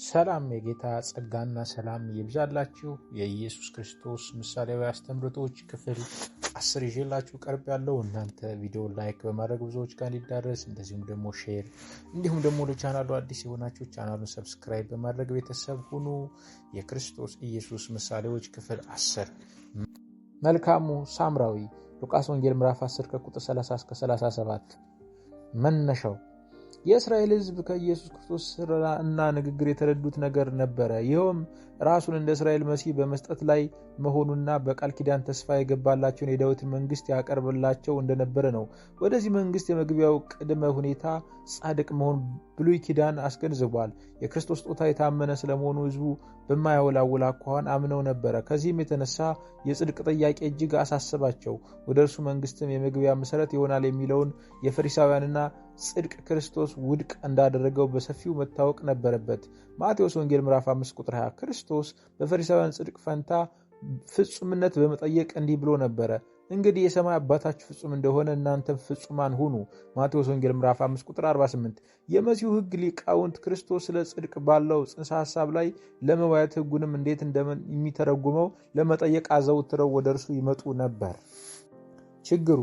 ሰላም የጌታ ጸጋና ሰላም ይብዛላችሁ። የኢየሱስ ክርስቶስ ምሳሌያዊ አስተምህሮቶች ክፍል 10 ይዤላችሁ ቀርብ ያለው እናንተ ቪዲዮ ላይክ በማድረግ ብዙዎች ጋር እንዲዳረስ እንደዚሁም ደግሞ ሼር እንዲሁም ደግሞ ለቻናሉ አዲስ የሆናችሁ ቻናሉን ሰብስክራይብ በማድረግ ቤተሰብ ሁኑ። የክርስቶስ ኢየሱስ ምሳሌዎች ክፍል 10 መልካሙ ሳምራዊ ሉቃስ ወንጌል ምዕራፍ 10 ከቁጥር 30 እስከ 37 መነሻው የእስራኤል ሕዝብ ከኢየሱስ ክርስቶስ ስራና ንግግር የተረዱት ነገር ነበረ። ይኸውም ራሱን እንደ እስራኤል መሲህ በመስጠት ላይ መሆኑና በቃል ኪዳን ተስፋ የገባላቸውን የዳዊትን መንግስት ያቀርብላቸው እንደነበረ ነው። ወደዚህ መንግስት የመግቢያው ቅድመ ሁኔታ ጻድቅ መሆን ብሉይ ኪዳን አስገንዝቧል። የክርስቶስ ስጦታ የታመነ ስለመሆኑ ሕዝቡ በማያወላውል አኳኋን አምነው ነበረ። ከዚህም የተነሳ የጽድቅ ጥያቄ እጅግ አሳሰባቸው። ወደ እርሱ መንግስትም የመግቢያ መሰረት ይሆናል የሚለውን የፈሪሳውያንና ጽድቅ ክርስቶስ ውድቅ እንዳደረገው በሰፊው መታወቅ ነበረበት። ማቴዎስ ወንጌል ምዕራፍ 5 ቁጥር 20 ክርስቶስ በፈሪሳውያን ጽድቅ ፈንታ ፍጹምነት በመጠየቅ እንዲህ ብሎ ነበረ፣ እንግዲህ የሰማይ አባታችሁ ፍጹም እንደሆነ እናንተም ፍጹማን ሁኑ። ማቴዎስ ወንጌል ምዕራፍ 5 ቁጥር 48 የመሲሁ ሕግ ሊቃውንት ክርስቶስ ስለ ጽድቅ ባለው ጽንሰ ሐሳብ ላይ ለመወያየት ሕጉንም እንዴት እንደሚተረጉመው ለመጠየቅ አዘውትረው ወደ እርሱ ይመጡ ነበር። ችግሩ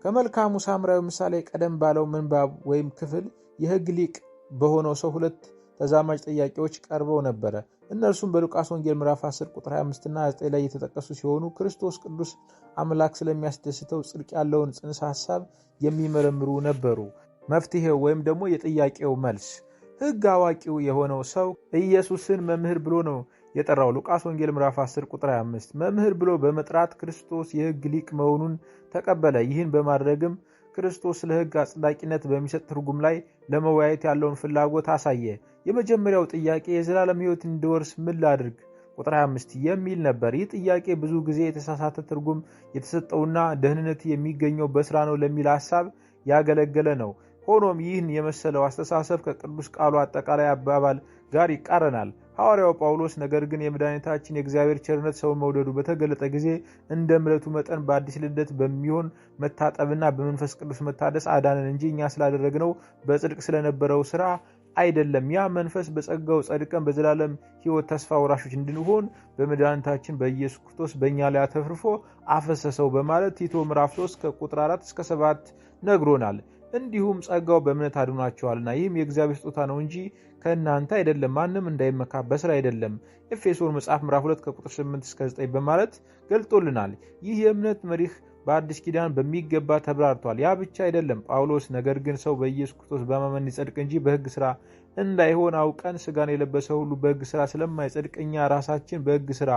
ከመልካሙ ሳምራዊ ምሳሌ ቀደም ባለው ምንባብ ወይም ክፍል የሕግ ሊቅ በሆነው ሰው ሁለት ተዛማጅ ጥያቄዎች ቀርበው ነበረ። እነርሱም በሉቃስ ወንጌል ምዕራፍ 10 ቁጥር 25 እና 9 ላይ የተጠቀሱ ሲሆኑ ክርስቶስ ቅዱስ አምላክ ስለሚያስደስተው ጽድቅ ያለውን ጽንሰ ሐሳብ የሚመረምሩ ነበሩ። መፍትሄው ወይም ደግሞ የጥያቄው መልስ ሕግ አዋቂው የሆነው ሰው ኢየሱስን መምህር ብሎ ነው የጠራው። ሉቃስ ወንጌል ምዕራፍ 10 ቁጥር 25 መምህር ብሎ በመጥራት ክርስቶስ የሕግ ሊቅ መሆኑን ተቀበለ። ይህን በማድረግም ክርስቶስ ለሕግ አጽዳቂነት በሚሰጥ ትርጉም ላይ ለመወያየት ያለውን ፍላጎት አሳየ። የመጀመሪያው ጥያቄ የዘላለም ሕይወት እንድወርስ ምን ላድርግ? ቁጥር 25 የሚል ነበር። ይህ ጥያቄ ብዙ ጊዜ የተሳሳተ ትርጉም የተሰጠውና ደህንነት የሚገኘው በስራ ነው ለሚል ሐሳብ ያገለገለ ነው። ሆኖም ይህን የመሰለው አስተሳሰብ ከቅዱስ ቃሉ አጠቃላይ አባባል ጋር ይቃረናል። ሐዋርያው ጳውሎስ ነገር ግን የመድኃኒታችን የእግዚአብሔር ቸርነት ሰውን መውደዱ በተገለጠ ጊዜ እንደ ምሕረቱ መጠን በአዲስ ልደት በሚሆን መታጠብና በመንፈስ ቅዱስ መታደስ አዳነን እንጂ እኛ ስላደረግነው በጽድቅ ስለነበረው ስራ አይደለም። ያ መንፈስ በጸጋው ጸድቀን በዘላለም ሕይወት ተስፋ ወራሾች እንድንሆን በመድኃኒታችን በኢየሱስ ክርስቶስ በእኛ ላይ አተፍርፎ አፈሰሰው በማለት ቲቶ ምዕራፍ 3 ከቁጥር 4 እስከ 7 ነግሮናል። እንዲሁም ጸጋው በእምነት አድኗቸዋልና ይህም የእግዚአብሔር ስጦታ ነው እንጂ ከእናንተ አይደለም፣ ማንም እንዳይመካ በስራ አይደለም። ኤፌሶን መጽሐፍ ምዕራፍ 2 ከቁጥር 8 እስከ 9 በማለት ገልጦልናል። ይህ የእምነት መሪህ በአዲስ ኪዳን በሚገባ ተብራርቷል። ያ ብቻ አይደለም ጳውሎስ ነገር ግን ሰው በኢየሱስ ክርስቶስ በማመን ይጸድቅ እንጂ በሕግ ስራ እንዳይሆን አውቀን ስጋን የለበሰ ሁሉ በሕግ ስራ ስለማይጸድቅ እኛ ራሳችን በሕግ ስራ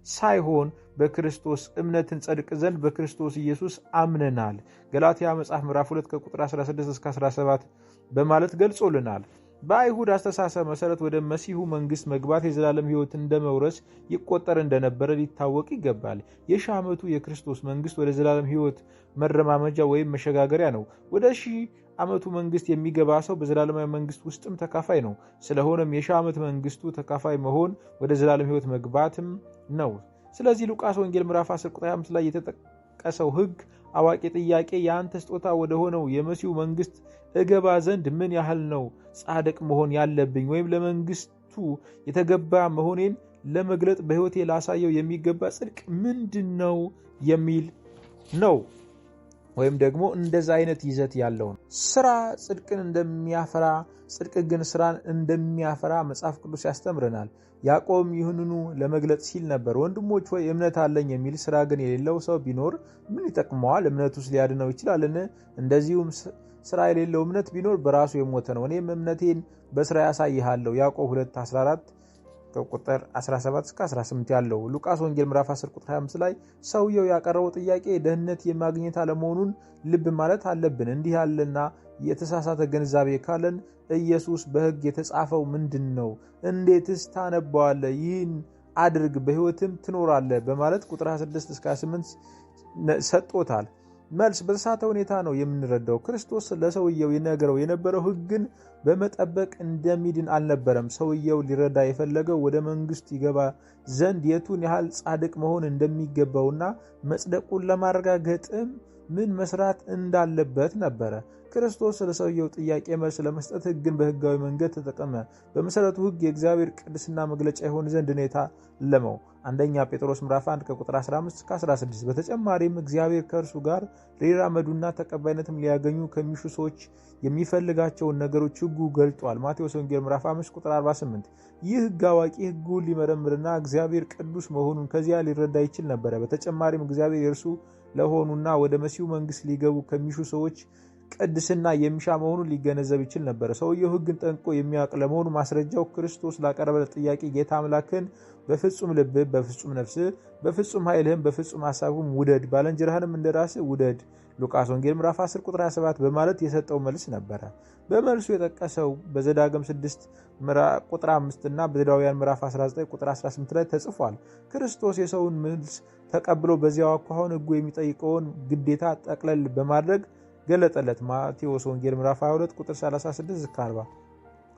ሳይሆን በክርስቶስ እምነትን ጸድቅ ዘንድ በክርስቶስ ኢየሱስ አምነናል። ገላትያ መጽሐፍ ምዕራፍ 2 ከቁጥር 16 እስከ 17 በማለት ገልጾልናል። በአይሁድ አስተሳሰብ መሰረት ወደ መሲሁ መንግስት መግባት የዘላለም ሕይወት እንደመውረስ ይቆጠር እንደነበረ ሊታወቅ ይገባል። የሺህ ዓመቱ የክርስቶስ መንግስት ወደ ዘላለም ሕይወት መረማመጃ ወይም መሸጋገሪያ ነው። ወደ ሺህ ዓመቱ መንግስት የሚገባ ሰው በዘላለማዊ መንግስት ውስጥም ተካፋይ ነው። ስለሆነም የሺህ ዓመት መንግስቱ ተካፋይ መሆን ወደ ዘላለም ሕይወት መግባትም ነው። ስለዚህ ሉቃስ ወንጌል ምዕራፍ 10 ቁጥር 5 ላይ የተጠቀሰው ሕግ አዋቂ ጥያቄ የአንተ ስጦታ ወደ ሆነው የመሲሁ መንግስት እገባ ዘንድ ምን ያህል ነው ጻድቅ መሆን ያለብኝ ወይም ለመንግስቱ የተገባ መሆኔን ለመግለጥ በሕይወቴ ላሳየው የሚገባ ጽድቅ ምንድን ነው የሚል ነው። ወይም ደግሞ እንደዛ አይነት ይዘት ያለው ነው። ስራ ጽድቅን እንደሚያፈራ ጽድቅ ግን ስራን እንደሚያፈራ መጽሐፍ ቅዱስ ያስተምረናል። ያዕቆብም ይህንኑ ለመግለጽ ሲል ነበር፣ ወንድሞች ሆይ እምነት አለኝ የሚል ስራ ግን የሌለው ሰው ቢኖር ምን ይጠቅመዋል? እምነቱስ ሊያድነው ይችላልን? እንደዚሁም ስራ የሌለው እምነት ቢኖር በራሱ የሞተ ነው። እኔም እምነቴን በስራ ያሳይሃለሁ። ያዕቆብ 2:14 ከቁጥር 17 እስከ 18 ያለው። ሉቃስ ወንጌል ምዕራፍ 10 ቁጥር 25 ላይ ሰውየው ያቀረበው ጥያቄ ደህንነት የማግኘት አለመሆኑን ልብ ማለት አለብን። እንዲህ ያለና የተሳሳተ ግንዛቤ ካለን ኢየሱስ በሕግ የተጻፈው ምንድን ነው? እንዴትስ ታነባዋለህ? ይህን አድርግ በሕይወትም ትኖራለህ በማለት ቁጥር 26 እስከ 28 ሰጥቶታል። መልስ በተሳተ ሁኔታ ነው የምንረዳው። ክርስቶስ ለሰውየው ይነገረው የነበረው ሕግን በመጠበቅ እንደሚድን አልነበረም። ሰውየው ሊረዳ የፈለገው ወደ መንግስት ይገባ ዘንድ የቱን ያህል ጻድቅ መሆን እንደሚገባውና መጽደቁን ለማረጋገጥም ምን መስራት እንዳለበት ነበረ። ክርስቶስ ስለሰውየው ጥያቄ መልስ ለመስጠት ሕግን በሕጋዊ መንገድ ተጠቀመ። በመሰረቱ ሕግ የእግዚአብሔር ቅድስና መግለጫ ይሆን ዘንድ ነው የታለመው። አንደኛ ጴጥሮስ ምዕራፍ 1 ከቁጥር 15 እስከ 16። በተጨማሪም እግዚአብሔር ከእርሱ ጋር ሊራመዱና ተቀባይነትም ሊያገኙ ከሚሹ ሰዎች የሚፈልጋቸውን ነገሮች ሕጉ ገልጧል። ማቴዎስ ወንጌል ምዕራፍ 5 ቁጥር 48። ይህ ሕግ አዋቂ ሕጉን ሊመረምርና እግዚአብሔር ቅዱስ መሆኑን ከዚያ ሊረዳ ይችል ነበረ። በተጨማሪም እግዚአብሔር የእርሱ ለሆኑና ወደ መሲሁ መንግስት ሊገቡ ከሚሹ ሰዎች ቅድስና የሚሻ መሆኑን ሊገነዘብ ይችል ነበር። ሰውየው ሕግን ጠንቅቆ የሚያውቅ ለመሆኑ ማስረጃው ክርስቶስ ላቀረበለት ጥያቄ ጌታ አምላክን በፍጹም ልብህ፣ በፍጹም ነፍስህ፣ በፍጹም ኃይልህም፣ በፍጹም ሐሳብህም ውደድ፣ ባልንጀራህንም እንደራስህ ውደድ ሉቃስ ወንጌል ምዕራፍ 10 ቁጥር 27 በማለት የሰጠው መልስ ነበረ። በመልሱ የጠቀሰው በዘዳግም 6 ቁጥር 5 እና በዘሌዋውያን ምዕራፍ 19 ቁጥር 18 ላይ ተጽፏል። ክርስቶስ የሰውን መልስ ተቀብሎ በዚያው አኳኋን ሕጉ የሚጠይቀውን ግዴታ ጠቅለል በማድረግ ገለጠለት። ማቴዎስ ወንጌል ምዕራፍ 22 ቁጥር 36-40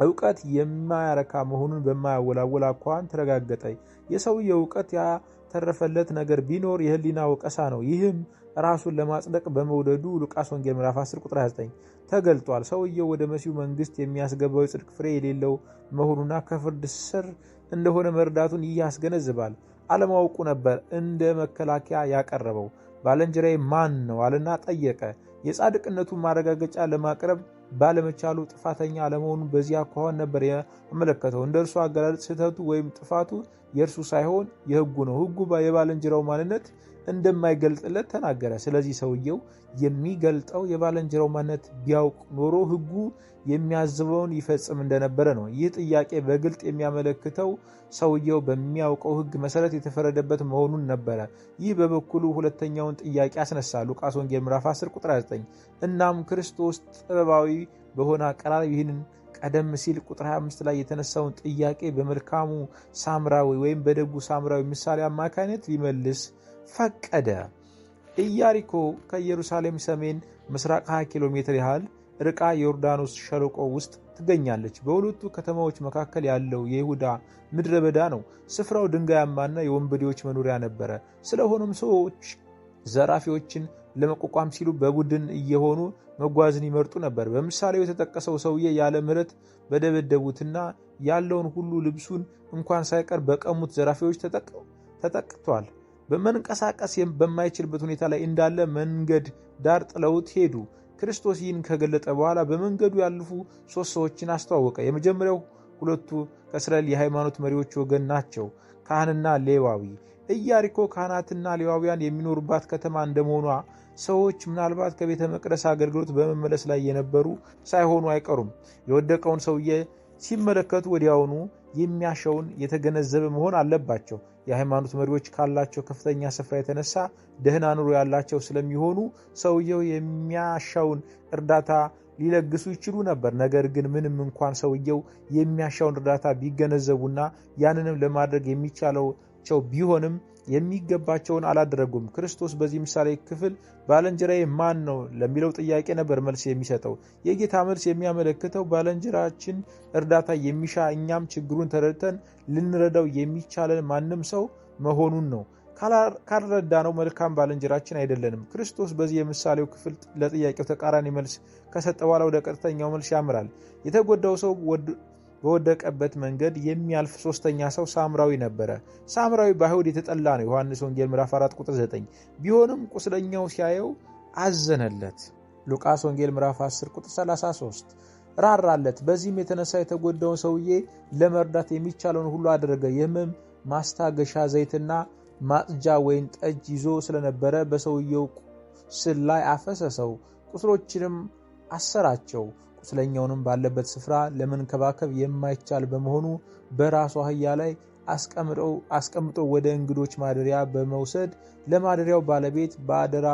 ዕውቀት የማያረካ መሆኑን በማያወላወል አኳኋን ተረጋገጠ። የሰውየው ዕውቀት ያተረፈለት ነገር ቢኖር የህሊና ወቀሳ ነው። ይህም ራሱን ለማጽደቅ በመውደዱ ሉቃስ ወንጌል ምዕራፍ 10 ቁጥር 29 ተገልጧል። ሰውየው ወደ መሲሁ መንግስት የሚያስገባው የጽድቅ ፍሬ የሌለው መሆኑና ከፍርድ ስር እንደሆነ መርዳቱን ይህ ያስገነዝባል። አለማወቁ ነበር እንደ መከላከያ ያቀረበው። ባልንጀራዬ ማን ነው አለና ጠየቀ። የጻድቅነቱን ማረጋገጫ ለማቅረብ ባለመቻሉ ጥፋተኛ አለመሆኑን በዚህ አኳኋን ነበር ያመለከተው። እንደ እርሱ አገላለጽ ስህተቱ ወይም ጥፋቱ የእርሱ ሳይሆን የሕጉ ነው። ሕጉ የባልንጀራው ማንነት እንደማይገልጥለት ተናገረ። ስለዚህ ሰውየው የሚገልጠው የባልንጀራው ማንነት ቢያውቅ ኖሮ ሕጉ የሚያዝበውን ይፈጽም እንደነበረ ነው። ይህ ጥያቄ በግልጥ የሚያመለክተው ሰውየው በሚያውቀው ሕግ መሰረት የተፈረደበት መሆኑን ነበረ። ይህ በበኩሉ ሁለተኛውን ጥያቄ አስነሳ። ሉቃስ ወንጌል ምዕራፍ 10 ቁጥር 9 እናም ክርስቶስ ጥበባዊ በሆነ አቀራረብ ይህንን ቀደም ሲል ቁጥር 25 ላይ የተነሳውን ጥያቄ በመልካሙ ሳምራዊ ወይም በደጉ ሳምራዊ ምሳሌ አማካይነት ሊመልስ ፈቀደ። ኢያሪኮ ከኢየሩሳሌም ሰሜን ምስራቅ 20 ኪሎ ሜትር ያህል ርቃ ዮርዳኖስ ሸለቆ ውስጥ ትገኛለች። በሁለቱ ከተማዎች መካከል ያለው የይሁዳ ምድረ በዳ ነው። ስፍራው ድንጋያማና የወንበዴዎች መኖሪያ ነበረ። ስለሆነም ሰዎች ዘራፊዎችን ለመቋቋም ሲሉ በቡድን እየሆኑ መጓዝን ይመርጡ ነበር። በምሳሌው የተጠቀሰው ሰውዬ ያለ ምሕረት በደበደቡትና ያለውን ሁሉ ልብሱን እንኳን ሳይቀር በቀሙት ዘራፊዎች ተጠቅቷል። በመንቀሳቀስ በማይችልበት ሁኔታ ላይ እንዳለ መንገድ ዳር ጥለውት ሄዱ። ክርስቶስ ይህን ከገለጠ በኋላ በመንገዱ ያለፉ 3 ሰዎችን አስተዋወቀ። የመጀመሪያው ሁለቱ ከእስራኤል የሃይማኖት መሪዎች ወገን ናቸው፣ ካህንና ሌዋዊ። ኢያሪኮ ካህናትና ሌዋውያን የሚኖሩባት ከተማ እንደመሆኗ ሰዎች ምናልባት ከቤተ መቅደስ አገልግሎት በመመለስ ላይ የነበሩ ሳይሆኑ አይቀሩም። የወደቀውን ሰውዬ ሲመለከቱ ወዲያውኑ የሚያሻውን የተገነዘበ መሆን አለባቸው። የሃይማኖት መሪዎች ካላቸው ከፍተኛ ስፍራ የተነሳ ደህና ኑሮ ያላቸው ስለሚሆኑ ሰውየው የሚያሻውን እርዳታ ሊለግሱ ይችሉ ነበር። ነገር ግን ምንም እንኳን ሰውየው የሚያሻውን እርዳታ ቢገነዘቡና ያንንም ለማድረግ የሚቻላቸው ቢሆንም የሚገባቸውን አላደረጉም። ክርስቶስ በዚህ ምሳሌ ክፍል ባልንጀራዬ ማን ነው ለሚለው ጥያቄ ነበር መልስ የሚሰጠው። የጌታ መልስ የሚያመለክተው ባልንጀራችን እርዳታ የሚሻ እኛም ችግሩን ተረድተን ልንረዳው የሚቻለን ማንም ሰው መሆኑን ነው። ካልረዳ ነው መልካም ባልንጀራችን አይደለንም። ክርስቶስ በዚህ የምሳሌው ክፍል ለጥያቄው ተቃራኒ መልስ ከሰጠ በኋላ ወደ ቀጥተኛው መልስ ያምራል። የተጎዳው ሰው በወደቀበት መንገድ የሚያልፍ 3ኛ ሰው ሳምራዊ ነበረ። ሳምራዊ በአይሁድ የተጠላ ነው። ዮሐንስ ወንጌል ምዕራፍ 4 ቁጥር 9 ቢሆንም ቁስለኛው ሲያየው አዘነለት። ሉቃስ ወንጌል ምዕራፍ 10 ቁጥር 33 ራራለት። በዚህም የተነሳ የተጎዳውን ሰውዬ ለመርዳት የሚቻለውን ሁሉ አደረገ። የህመም ማስታገሻ ዘይትና ማጽጃ ወይን ጠጅ ይዞ ስለነበረ በሰውየው ቁስል ላይ አፈሰሰው፣ ቁስሎችንም አሰራቸው። ቁስለኛውንም ባለበት ስፍራ ለመንከባከብ የማይቻል በመሆኑ በራሱ አህያ ላይ አስቀምጦ ወደ እንግዶች ማደሪያ በመውሰድ ለማደሪያው ባለቤት በአደራ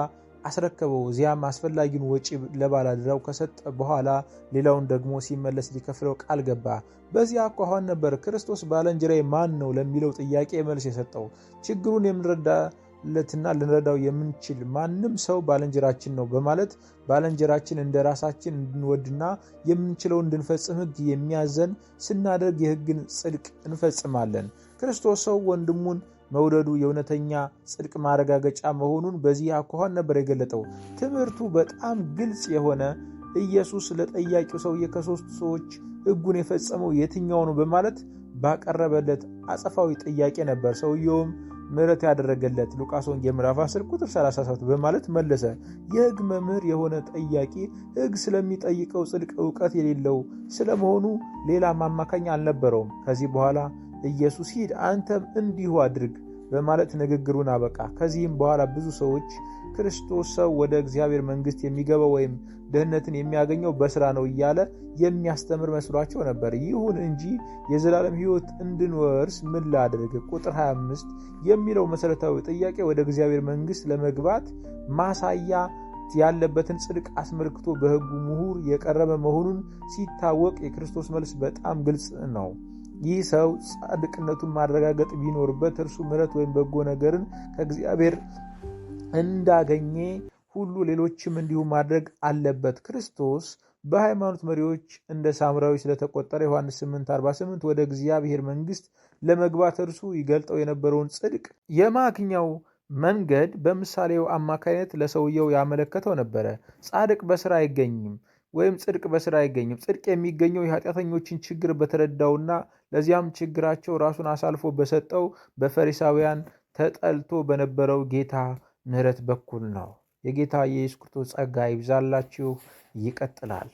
አስረከበው። እዚያም አስፈላጊውን ወጪ ለባላደራው ከሰጠ በኋላ ሌላውን ደግሞ ሲመለስ ሊከፍለው ቃል ገባ። በዚህ አኳኋን ነበር ክርስቶስ ባልንጀራዬ ማን ነው ለሚለው ጥያቄ መልስ የሰጠው። ችግሩን የምንረዳለትና ልንረዳው የምንችል ማንም ሰው ባልንጀራችን ነው በማለት ባልንጀራችን እንደ ራሳችን እንድንወድና የምንችለው እንድንፈጽም ሕግ የሚያዘን ስናደርግ የሕግን ጽድቅ እንፈጽማለን። ክርስቶስ ሰው ወንድሙን መውደዱ የእውነተኛ ጽድቅ ማረጋገጫ መሆኑን በዚህ አኳኋን ነበር የገለጠው። ትምህርቱ በጣም ግልጽ የሆነ ኢየሱስ ለጠያቂው ሰውዬ ከሦስቱ ሰዎች ሕጉን የፈጸመው የትኛው ነው በማለት ባቀረበለት አጸፋዊ ጥያቄ ነበር። ሰውየውም ምሕረት ያደረገለት ሉቃስ ወንጌል ምዕራፍ 10 ቁጥር 37 በማለት መለሰ። የሕግ መምህር የሆነ ጠያቂ ሕግ ስለሚጠይቀው ጽድቅ ዕውቀት የሌለው ስለመሆኑ ሌላ ማማካኛ አልነበረውም። ከዚህ በኋላ ኢየሱስ ሂድ አንተም እንዲሁ አድርግ በማለት ንግግሩን አበቃ። ከዚህም በኋላ ብዙ ሰዎች ክርስቶስ ሰው ወደ እግዚአብሔር መንግሥት የሚገባው ወይም ደህንነትን የሚያገኘው በሥራ ነው እያለ የሚያስተምር መስሏቸው ነበር። ይሁን እንጂ የዘላለም ሕይወት እንድንወርስ ምን ላድርግ? ቁጥር 25 የሚለው መሠረታዊ ጥያቄ ወደ እግዚአብሔር መንግሥት ለመግባት ማሳያ ያለበትን ጽድቅ አስመልክቶ በሕጉ ምሁር የቀረበ መሆኑን ሲታወቅ የክርስቶስ መልስ በጣም ግልጽ ነው። ይህ ሰው ጻድቅነቱን ማረጋገጥ ቢኖርበት እርሱ ምሕረት ወይም በጎ ነገርን ከእግዚአብሔር እንዳገኘ ሁሉ ሌሎችም እንዲሁ ማድረግ አለበት። ክርስቶስ በሃይማኖት መሪዎች እንደ ሳምራዊ ስለተቆጠረ ዮሐንስ 8:48 ወደ እግዚአብሔር መንግሥት ለመግባት እርሱ ይገልጠው የነበረውን ጽድቅ የማግኛው መንገድ በምሳሌው አማካይነት ለሰውየው ያመለከተው ነበረ። ጻድቅ በሥራ አይገኝም ወይም ጽድቅ በሥራ አይገኝም። ጽድቅ የሚገኘው የኃጢአተኞችን ችግር በተረዳውና ለዚያም ችግራቸው ራሱን አሳልፎ በሰጠው በፈሪሳውያን ተጠልቶ በነበረው ጌታ ምሕረት በኩል ነው። የጌታ የኢየሱስ ክርስቶስ ጸጋ ይብዛላችሁ። ይቀጥላል።